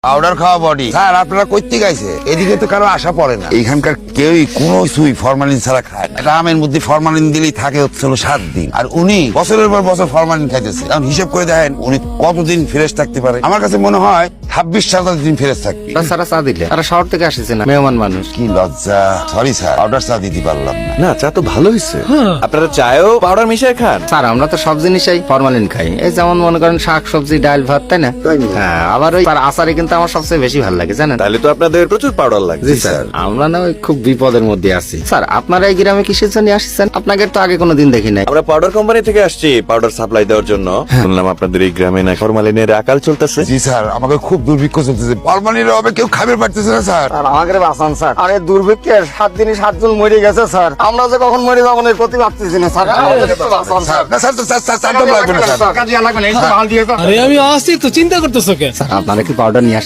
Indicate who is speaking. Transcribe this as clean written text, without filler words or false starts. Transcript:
Speaker 1: Powder খাওয়া body. Sir আপনারা কইতে গাইছে, এদিকে তো কারো আশা পড়ে না। এইখানকার কেউই কোনো সুই ফরমালিন ছাড়া খায় না। একটা আমের মধ্যে ফরমালিন দিলেই থাকে হচ্ছে 7 দিন, আর উনি বছরের পর বছর ফরমালিন খাইতেছে। এখন হিসেব করে দেখেন উনি কতদিন ফ্রেশ থাকতে পারে। আমার কাছে মনে হয় 26-27 দিন ফ্রেশ থাকবে।
Speaker 2: সারা চা দিলে তারা শহর থেকে আসেছে না, মেহমান মানুষ।
Speaker 1: কি লজ্জা। সরি স্যার, পাউডার চা দিতে পারলাম না।
Speaker 3: না, চা তো ভালো হয়েছে। আপনারা চায়েও পাউডার মিশিয়ে খান?
Speaker 2: স্যার আমরা তো সব জিনিসই ফরমালিন খাই, এই যেমন মনে করেন শাক সবজি ডাল ভাত, তাই না? হ্যাঁ, আবার ওই আচারে কিন্তু আমার সবচেয়ে বেশি ভালো লাগে, জানেন?
Speaker 3: তাহলে তো আপনাদের প্রচুর পাউডার লাগে।
Speaker 2: জি স্যার, আমরা না ওই খুব বিপদের মধ্যে আছি। স্যার আপনারা এই গ্রামে কিসের জন্য আসছেন? আপনাকে তো আগে কোনোদিন দেখি নাই।
Speaker 3: আমরা পাউডার কোম্পানি থেকে আসছি পাউডার সাপ্লাই দেওয়ার জন্য। শুনলাম আপনাদের এই গ্রামে না ফরমালিনের আকাল চলতেছে।
Speaker 1: জি স্যার, আমাকে খুব দুর্ভিক্ষ চলতেছে। ফরমালিনের অভাবে কেউ খাবে পারতেছে না স্যার।
Speaker 4: আর আমাকে বাঁচান স্যার। আরে দুর্ভিক্ষের 7 দিনই 7 জন মরে গেছে স্যার। আমরা যে কখন মরে যাবো এর প্রতি ভাবতেছি না স্যার। আমাদের একটু বাঁচান স্যার।
Speaker 1: না স্যার, স্যার লাগবে না স্যার।
Speaker 4: টাকা দিয়া লাগবে না, এই তো মাল দিয়ে দাও।
Speaker 5: আরে আমি আসছি তো, চিন্তা করতেছো কে?
Speaker 2: স্যার আপনারা কি পাউডার নিয়ে আসি?